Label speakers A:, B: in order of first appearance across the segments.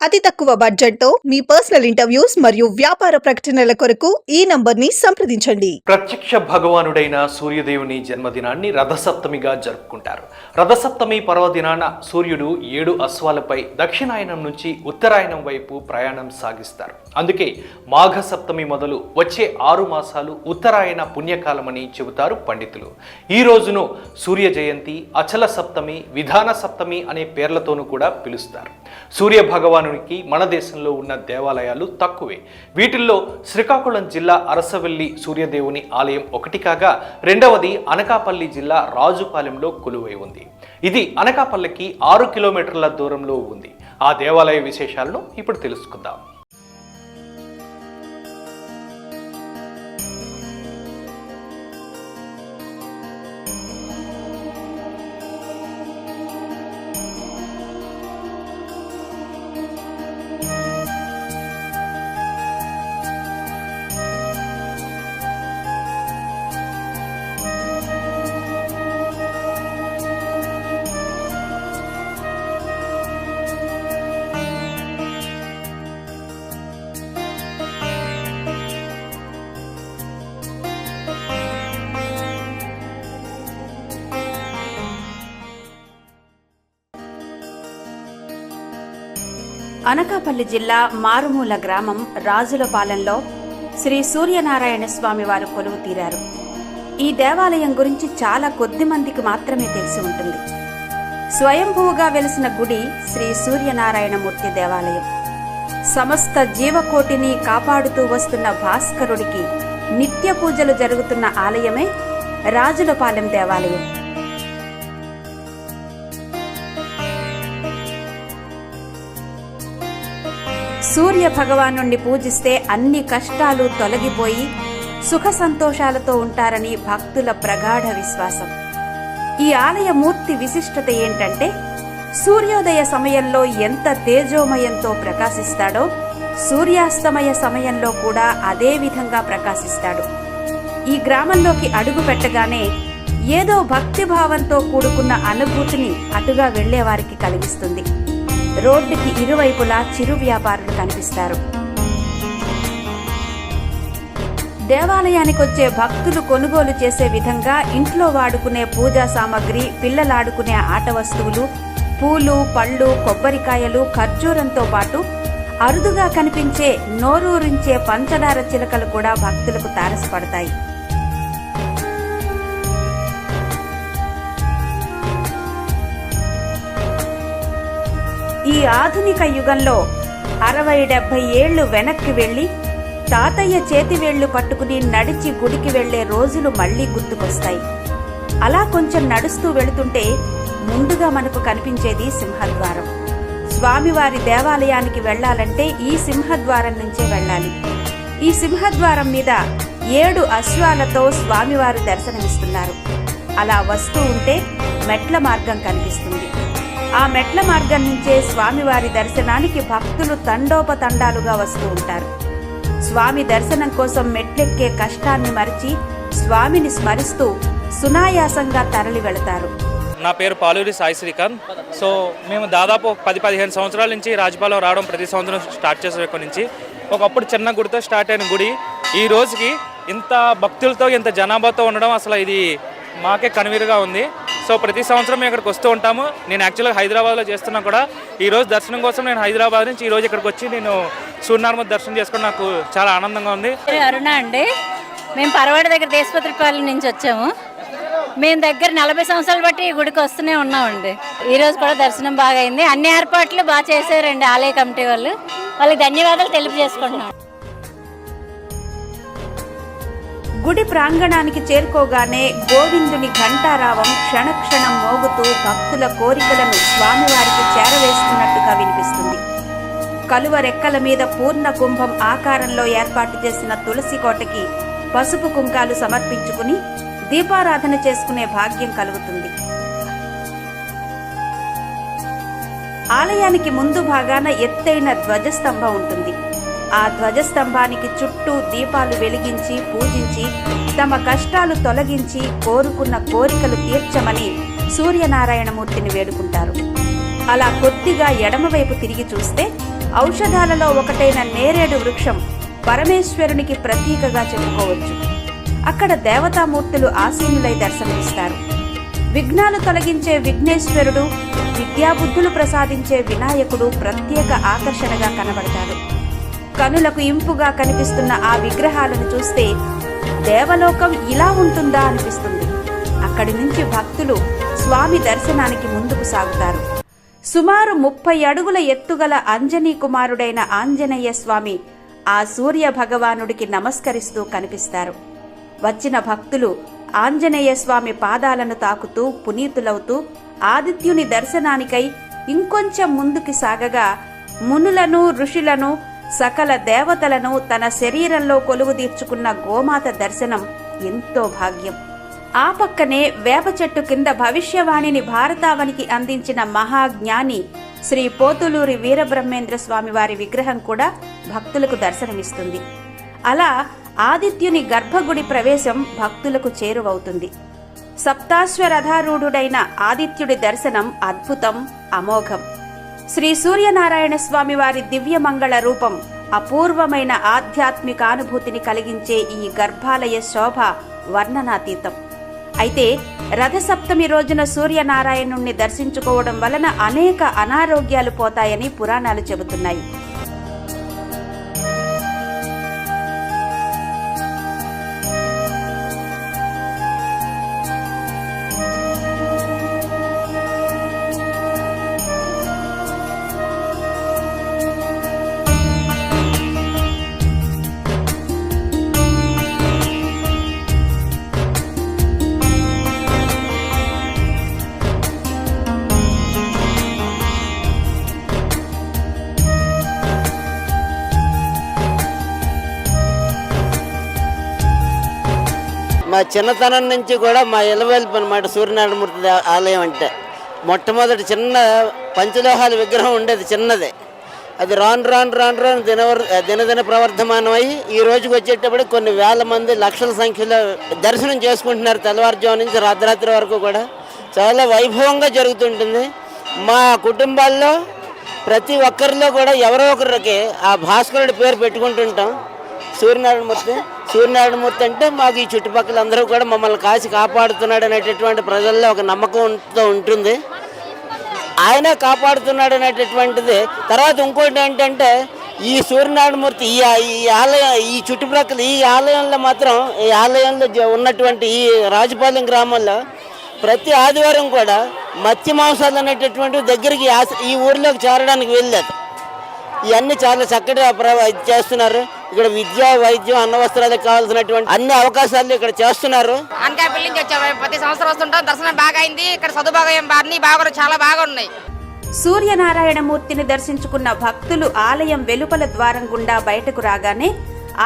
A: అతి తక్కువ బడ్జెట్ తో మీ పర్సనల్ ఇంటర్వ్యూస్ మరియు వ్యాపార ప్రకటనల కొరకు ఈ నంబర్ ని సంప్రదించండి.
B: ప్రత్యక్ష భగవానుడైన సూర్యదేవుని జన్మదినాన్ని రథసప్తమిగా జరుపుకుంటారు. రథసప్తమి పర్వదినాన సూర్యుడు 7 అశ్వాలపై దక్షిణాయనం నుంచి ఉత్తరాయణం వైపు ప్రయాణం సాగిస్తారు. అందుకే మాఘ సప్తమి మొదలు వచ్చే 6 మాసాలు ఉత్తరాయణ పుణ్యకాలమని చెబుతారు పండితులు. ఈ రోజును సూర్య జయంతి, అచల సప్తమి, విధాన సప్తమి అనే పేర్లతోనూ కూడా పిలుస్తారు. సూర్య భగవానునికి మన దేశంలో ఉన్న దేవాలయాలు తక్కువే. వీటిల్లో శ్రీకాకుళం జిల్లా అరసవెల్లి సూర్యదేవుని ఆలయం ఒకటి కాగా, రెండవది అనకాపల్లి జిల్లా రాజుపాలెంలో కొలువై ఉంది. ఇది అనకాపల్లికి 6 కిలోమీటర్ల దూరంలో ఉంది. ఆ దేవాలయ విశేషాలను ఇప్పుడు తెలుసుకుందాం.
C: అనకాపల్లి జిల్లా మారుమూల గ్రామం రాజులపాలెంలో శ్రీ సూర్యనారాయణ స్వామి వారు కొలువు తీరారు. ఈ దేవాలయం గురించి చాలా కొద్ది మందికి మాత్రమే తెలిసి ఉంటుంది. స్వయంభూగా వెలిసిన గుడి శ్రీ సూర్యనారాయణమూర్తి దేవాలయం. సమస్త జీవకోటిని కాపాడుతూ వస్తున్న భాస్కరుడికి నిత్య పూజలు జరుగుతున్న ఆలయమే రాజులపాలెం దేవాలయం. సూర్య భగవానుణ్ణి పూజిస్తే అన్ని కష్టాలు తొలగిపోయి సుఖ సంతోషాలతో ఉంటారని భక్తుల ప్రగాఢ విశ్వాసం. ఈ ఆలయ మూర్తి విశిష్టత ఏంటంటే, సూర్యోదయ సమయంలో ఎంత తేజోమయంతో ప్రకాశిస్తాడో సూర్యాస్తమయ సమయంలో కూడా అదే విధంగా ప్రకాశిస్తాడు. ఈ గ్రామంలోకి అడుగు పెట్టగానే ఏదో భక్తిభావంతో కూడుకున్న అనుభూతిని అటుగా వెళ్లేవారికి కలిగిస్తుంది. రోడ్డుకి ఇరువైపులా చిరు వ్యాపారులు కనిపిస్తారు. దేవాలయానికొచ్చే భక్తులు కొనుగోలు చేసే విధంగా ఇంట్లో వాడుకునే పూజా సామగ్రి, పిల్లలాడుకునే ఆట వస్తువులు, పూలు, పళ్ళు, కొబ్బరికాయలు, ఖర్జూరంతో పాటు అరుదుగా కనిపించే నోరూరించే పంచదార చిలకలు కూడా భక్తులకు తారసపడతాయి. ఈ ఆధునిక యుగంలో 60-70 ఏళ్లు వెనక్కి వెళ్లి తాతయ్య చేతివేళ్లు పట్టుకుని నడిచి గుడికి వెళ్లే రోజులు మళ్లీ గుర్తుకొస్తాయి. అలా కొంచెం నడుస్తూ వెళుతుంటే ముందుగా మనకు కనిపించేది సింహద్వారం. స్వామివారి దేవాలయానికి వెళ్లాలంటే ఈ సింహద్వారం నుంచే వెళ్ళాలి. ఈ సింహద్వారం మీద 7 అశ్వాలతో స్వామివారు దర్శనమిస్తున్నారు. అలా వస్తూ ఉంటే మెట్ల మార్గం కనిపిస్తుంది. ఆ మెట్ల మార్గం నుంచే స్వామివారి దర్శనానికి భక్తులు తండోపతండాలుగా వస్తూ ఉంటారు. స్వామి దర్శనం కోసం మెట్లెక్కే కష్టాన్ని మరిచి స్వామిని స్మరిస్తూ సునాయాసంగా తరలి వెళతారు.
D: నా పేరు పాలూరి సాయి శ్రీకాంత్. సో మేము దాదాపు 10-15 సంవత్సరాల నుంచి రాజపాలెం రావడం ప్రతి సంవత్సరం స్టార్ట్ చేసే నుంచి. ఒకప్పుడు చిన్న గుడితో స్టార్ట్ అయిన గుడి ఈ రోజుకి ఇంత భక్తులతో, ఇంత జనాభాతో ఉండడం అసలు ఇది మాకే కనువిరుగా ఉంది. సో ప్రతి సంవత్సరం మేము ఇక్కడికి వస్తూ ఉంటాము. నేను యాక్చువల్గా హైదరాబాద్లో చేస్తున్నా కూడా ఈరోజు దర్శనం కోసం నేను హైదరాబాద్ నుంచి ఈరోజు ఇక్కడికి వచ్చి నేను సూర్యనారాయణ దర్శనం చేసుకుని నాకు చాలా ఆనందంగా ఉంది.
E: అరుణ అండి, మేము పరవాడ దగ్గర దేశపత్రిపాలెం నుంచి వచ్చాము. మేము దగ్గర 40 సంవత్సరాలు బట్టి ఈ గుడికి వస్తూనే ఉన్నామండి. ఈరోజు కూడా దర్శనం బాగా అయింది. అన్ని ఏర్పాట్లు బాగా చేశారండి ఆలయ కమిటీ వాళ్ళు. వాళ్ళకి ధన్యవాదాలు తెలియజేసుకుంటున్నాం.
C: గుడి ప్రాంగణానికి చేరుకోగానే గోవిందుని ఘంటారావం క్షణక్షణం మోగుతూ భక్తుల కోరికలను స్వామివారికి చేరవేస్తున్నట్టుగా వినిపిస్తుంది. కలువ రెక్కల మీద పూర్ణ కుంభం ఆకారంలో ఏర్పాటు చేసిన తులసి కోటకి పసుపు కుంకాలు సమర్పించుకుని దీపారాధన చేసుకునే భాగ్యం కలుగుతుంది. ఆలయానికి ముందు భాగాన ఎత్తైన ధ్వజస్తంభం ఉంటుంది. ఆ ధ్వజస్తంభానికి చుట్టూ దీపాలు వెలిగించి పూజించి తమ కష్టాలు తొలగించి కోరుకున్న కోరికలు తీర్చమని సూర్యనారాయణమూర్తిని వేడుకుంటారు. అలా కొద్దిగా ఎడమవైపు తిరిగి చూస్తే ఔషధాలలో ఒకటైన నేరేడు వృక్షం పరమేశ్వరునికి ప్రతీకగా చెప్పుకోవచ్చు. అక్కడ దేవతామూర్తులు ఆసీనులై దర్శనమిస్తారు. విఘ్నాలు తొలగించే విఘ్నేశ్వరుడు, విద్యాబుద్ధులు ప్రసాదించే వినాయకుడు ప్రత్యేక ఆకర్షణగా కనబడతాడు. కనులకు ఇంపుగా కనిపిస్తున్న ఆ విగ్రహాలను చూస్తే దేవలోకం ఇలా ఉంటుందా అనిపిస్తుంది. అక్కడి నుంచి భక్తులు స్వామి దర్శనానికి ముందుకు సాగుతారు. సుమారు 30 అడుగుల ఎత్తుగల అంజనీ కుమారుడైన ఆంజనేయ స్వామి ఆ సూర్య భగవానుడికి నమస్కరిస్తూ కనిపిస్తారు. వచ్చిన భక్తులు ఆంజనేయ స్వామి పాదాలను తాకుతూ పునీతులవుతూ ఆదిత్యుని దర్శనానికై ఇంకొంచెం ముందుకు సాగగా మునులను, ఋషులను, సకల దేవతలను తన శరీరంలో కొలువుదీర్చుకున్న గోమాత దర్శనం ఎంతో భాగ్యం. ఆ పక్కనే వేప చెట్టు కింద భవిష్యవాణిని భారతావనికి అందించిన మహాజ్ఞాని శ్రీ పోతులూరి వీరబ్రహ్మేంద్ర స్వామి వారి విగ్రహం కూడా భక్తులకు దర్శనమిస్తుంది. అలా ఆదిత్యుని గర్భగుడి ప్రవేశం భక్తులకు చేరువవుతుంది. సప్తాశ్వరథారూఢుడైన ఆదిత్యుడి దర్శనం అద్భుతం, అమోఘం. శ్రీ సూర్యనారాయణ స్వామి వారి దివ్యమంగళ రూపం అపూర్వమైన ఆధ్యాత్మిక అనుభూతిని కలిగించే ఈ గర్భాలయ శోభ వర్ణనాతీతం. అయితే రథసప్తమి రోజున సూర్యనారాయణుణ్ణి దర్శించుకోవడం వలన అనేక అనారోగ్యాలు పోతాయని పురాణాలు చెబుతున్నాయి.
F: మా చిన్నతనం నుంచి కూడా మా ఇలవేల్పు అనమాట సూర్యనారాయణమూర్తి ఆలయం అంటే. మొట్టమొదటి చిన్న పంచలోహాల విగ్రహం ఉండేది, చిన్నదే. అది రాను రాను రాను రాను దినదిన ప్రవర్ధమానమై ఈ రోజుకి వచ్చేటప్పుడు కొన్ని వేల మంది, లక్షల సంఖ్యలో దర్శనం చేసుకుంటున్నారు. తెల్లవారుజాము నుంచి రాత్రి వరకు కూడా చాలా వైభవంగా జరుగుతుంటుంది. మా కుటుంబాల్లో ప్రతి ఒక్కరిలో కూడా ఎవరో ఒకరికి ఆ భాస్కరుడి పేరు పెట్టుకుంటుంటాం. సూర్యనారాయణమూర్తి అంటే మాకు ఈ చుట్టుపక్కల అందరూ కూడా మమ్మల్ని కాసి కాపాడుతున్నాడు అనేటటువంటి ప్రజల్లో ఒక నమ్మకంతో ఉంటుంది. ఆయన కాపాడుతున్నాడు అనేటటువంటిది. తర్వాత ఇంకోటి ఏంటంటే ఈ సూర్యనారాయణమూర్తి ఈ ఆలయం, ఈ చుట్టుపక్కల ఈ ఆలయంలో మాత్రం, ఈ ఆలయంలో ఉన్నటువంటి ఈ రాజుపాలెం గ్రామంలో ప్రతి ఆదివారం కూడా మత్స్య మాంసాలు అనేటటువంటివి దగ్గరికి ఈ ఊర్లోకి చేరడానికి వెళ్ళలేదు. ఇవన్నీ చాలా చక్కగా చేస్తున్నారు. ఇక్కడ విద్య, వైద్యం, అన్న వస్త్రాలకు కావాల్సినటువంటి అన్ని అవకాశాలు ఇక్కడ చేస్తున్నారు.
G: అనకాపల్లి నుంచి వచ్చాము, ప్రతి సంవత్సరం వస్తుంటాం. దర్శనం బాగా అయింది. ఇక్కడ చదువు బాగా అన్ని బాగా చాలా బాగా ఉన్నాయి.
C: సూర్యనారాయణమూర్తిని దర్శించుకున్న భక్తులు ఆలయం వెలుపల ద్వారం గుండా బయటకు రాగానే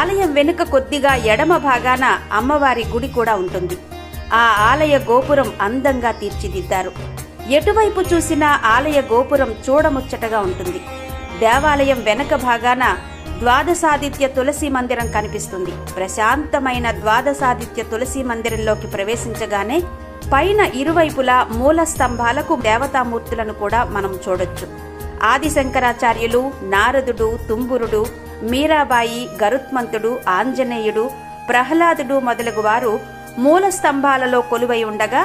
C: ఆలయం వెనుక కొద్దిగా ఎడమ భాగాన అమ్మవారి గుడి కూడా ఉంటుంది. ఆ ఆలయ గోపురం అందంగా తీర్చిదిద్దారు. ఎటువైపు చూసినా ఆలయ గోపురం చూడముచ్చటగా ఉంటుంది. దేవాలయం వెనక భాగాన ద్వాదశాదిత్య తులసి మందిరం కనిపిస్తుంది. ప్రశాంతమైన ద్వాదశాదిత్య తులసి మందిరంలోకి ప్రవేశించగానే పైన ఇరువైపులా మూల స్తంభాలకు దేవతామూర్తులను కూడా మనం చూడొచ్చు. ఆదిశంకరాచార్యులు, నారదుడు, తుంబురుడు, మీరాబాయి, గరుత్మంతుడు, ఆంజనేయుడు, ప్రహ్లాదుడు మొదలగు వారు మూల స్తంభాలలో కొలువై ఉండగా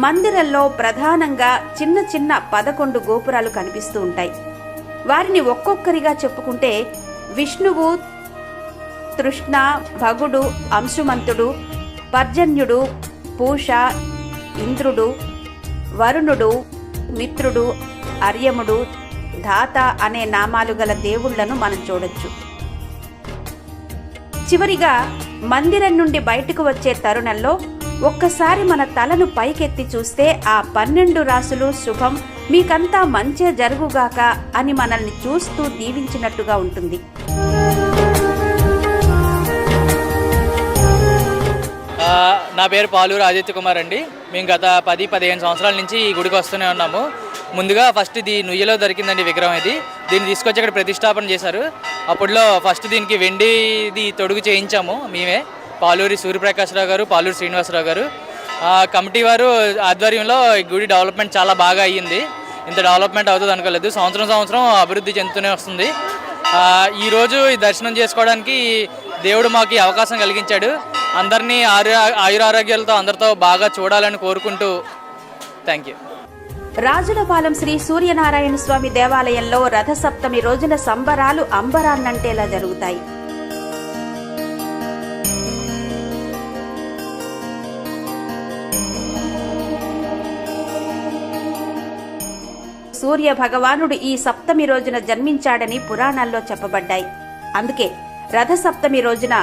C: మందిరంలో ప్రధానంగా చిన్న చిన్న 11 గోపురాలు కనిపిస్తూ ఉంటాయి. వారిని ఒక్కొక్కరిగా చెప్పుకుంటే విష్ణువు, తృష్ణ, భగుడు, అంశుమంతుడు, పర్జన్యుడు, పూష, ఇంద్రుడు, వరుణుడు, మిత్రుడు, అర్యముడు, ధాత అనే నామాలు గల దేవుళ్లను మనం చూడొచ్చు. చివరిగా మందిరం నుండి బయటకు వచ్చే తరుణంలో ఒక్కసారి మన తలను పైకెత్తి చూస్తే ఆ 12 రాసులు శుభం, మీకంతా మంచే జరుగుగాక అని మనల్ని చూస్తూ దీవించినట్టుగా ఉంటుంది.
D: నా పేరు పాలూరు ఆదిత్య కుమార్ అండి. మేము గత 10-15 సంవత్సరాల నుంచి ఈ గుడికి వస్తూనే ఉన్నాము. ముందుగా ఫస్ట్ ఇది నుయ్యలో దొరికిందండి విగ్రహం. దీన్ని తీసుకొచ్చి అక్కడ ప్రతిష్టాపన చేశారు. అప్పట్లో ఫస్ట్ దీనికి వెండిది తొడుగు చేయించాము మేమే, పాలూరి సూర్యప్రకాశ్రావు గారు, పాలూరి శ్రీనివాసరావు గారు. కమిటీ వారు ఆధ్వర్యంలో ఈ గుడి డెవలప్మెంట్ చాలా బాగా అయ్యింది. ఇంత డెవలప్మెంట్ అవుతుంది అనుకోలేదు. సంవత్సరం అభివృద్ధి చెందుతూనే వస్తుంది.
H: ఈరోజు ఈ దర్శనం చేసుకోవడానికి దేవుడు మాకు ఈ అవకాశం కలిగించాడు. అందరినీ ఆయురారోగ్యాలతో అందరితో బాగా చూడాలని కోరుకుంటూ థ్యాంక్ యూ.
C: రాజులపాలెం శ్రీ సూర్యనారాయణ స్వామి దేవాలయంలో రథసప్తమి రోజున సంబరాలు అంబరాన్నంటేలా జరుగుతాయి. సూర్య భగవానుడు ఈ సప్తమి రోజున జన్మించాడని పురాణాల్లో చెప్పబడ్డాయి. అందుకే రథసప్తమి రోజున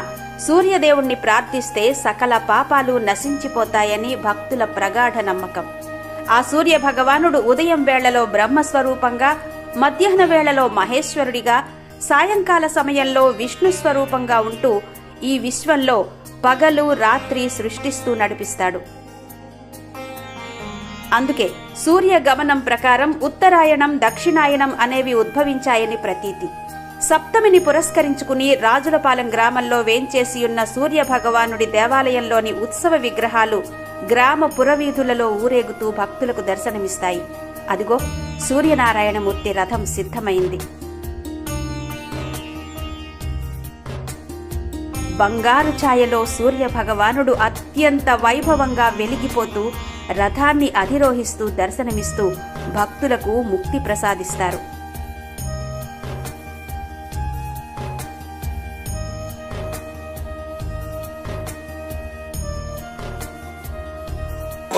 C: సూర్యదేవుణ్ణి ప్రార్థిస్తే సకల పాపాలు నశించిపోతాయని భక్తుల ప్రగాఢ నమ్మకం. ఆ సూర్య భగవానుడు ఉదయం వేళలో బ్రహ్మస్వరూపంగా, మధ్యాహ్న వేళలో మహేశ్వరుడిగా, సాయంకాల సమయంలో విష్ణు స్వరూపంగా ఉంటూ ఈ విశ్వంలో పగలు రాత్రి సృష్టిస్తూ నడిపిస్తాడు. అందుకే సూర్య గమనం ప్రకారం ఉత్తరాయణం, దక్షిణాయనం అనేవి ఉద్భవించాయని ప్రతీతి. సప్తమిని పురస్కరించుకుని రాజులపాలెం గ్రామంలో వేంచేసి ఉన్న సూర్య భగవానుడి దేవాలయంలోని ఉత్సవ విగ్రహాలు గ్రామ పురవీధులలో ఊరేగుతూ భక్తులకు దర్శనమిస్తాయి. అదిగో సూర్యనారాయణమూర్తి రథం సిద్ధమైంది. బంగారు ఛాయలో సూర్య భగవానుడు అత్యంత వైభవంగా వెలిగిపోతూ రథాన్ని అధిరోహిస్తూ దర్శనమిస్తూ భక్తులకు ముక్తి ప్రసాదిస్తారు.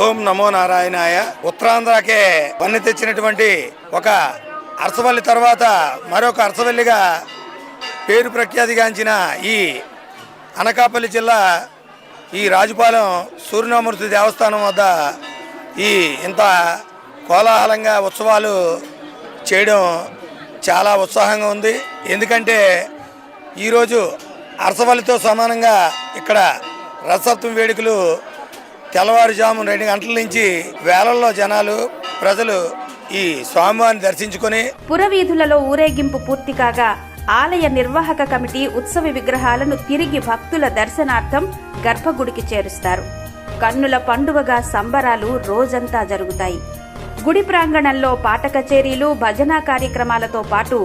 I: ఓం నమో నారాయణాయ. ఉత్తరాంధ్రకే వన్నె తెచ్చినటువంటి ఒక అరసవల్లి తర్వాత మరొక అరసవల్లిగా పేరు ప్రఖ్యాతిగాంచిన ఈ అనకాపల్లి జిల్లా ఈ రాజుపాలెం సూర్యనామూర్తి దేవస్థానం వద్ద ఇంత కోలాహలంగా ఉత్సవాలు చేయడం చాలా ఉత్సాహంగా ఉంది. ఎందుకంటే ఈరోజు అరసవల్లితో సమానంగా ఇక్కడ రథసప్తమి వేడుకలు తెల్లవారుజాము 2 గంటల నుంచి వేలల్లో జనాలు ప్రజలు ఈ స్వామివారిని దర్శించుకొని
C: పురవీధులలో ఊరేగింపు పూర్తి కాగా ఆలయ నిర్వాహక కమిటీ ఉత్సవ విగ్రహాలను తిరిగి భక్తుల దర్శనార్థం గర్భగుడికి చేరుస్తారు. కన్నుల పండువగా సంబరాలు రోజంతా జరుగుతాయి. గుడి ప్రాంగణంలో పాట కచేరీలు, భజనా కార్యక్రమాలతో పాటు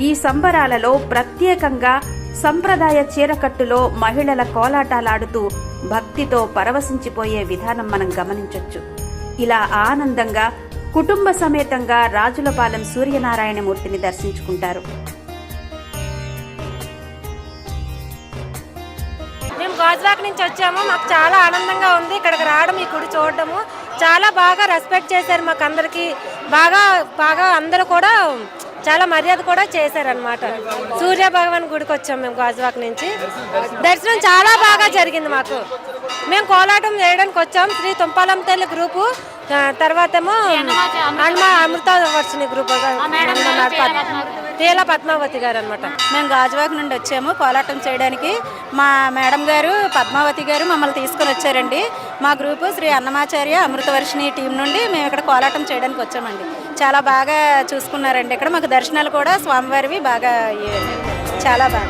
C: ఈ సంబరాలలో ప్రత్యేకంగా సంప్రదాయ చీరకట్టులో మహిళల కోలాటాలాడుతూ భక్తితో పరవశించిపోయే విధానం మనం గమనించొచ్చు. ఇలా ఆనందంగా కుటుంబ సమేతంగా రాజులపాలెం సూర్యనారాయణమూర్తిని దర్శించుకుంటారు.
J: మేము గాజువాక నుంచి వచ్చాము. మాకు చాలా ఆనందంగా ఉంది ఇక్కడికి రావడం, ఈ గుడి చూడడము. చాలా బాగా రెస్పెక్ట్ చేశారు మాకు అందరికి. బాగా అందరూ కూడా చాలా మర్యాద కూడా చేశారనమాట. సూర్య భగవాన్ గుడికి వచ్చాము మేము గాజువాక నుంచి. దర్శనం చాలా బాగా జరిగింది మాకు. మేము కోలాటం చేయడానికి వచ్చాము. శ్రీ తుంపాలం తల్లి గ్రూపు, తర్వాత ఏమో అమృత వర్షిణి గ్రూప్ తేలా పద్మావతి గారు అనమాట.
E: మేము గాజువాక నుండి వచ్చాము కోలాటం చేయడానికి. మా మేడం గారు పద్మావతి గారు మమ్మల్ని తీసుకొని వచ్చారండి. మా గ్రూపు శ్రీ అన్నమాచార్య అమృతవర్షిణి టీం నుండి మేము ఇక్కడ కోలాటం చేయడానికి వచ్చామండి. చాలా బాగా చూసుకున్నారండి. ఇక్కడ మాకు దర్శనాలు కూడా స్వామివారివి బాగా చాలా బాగా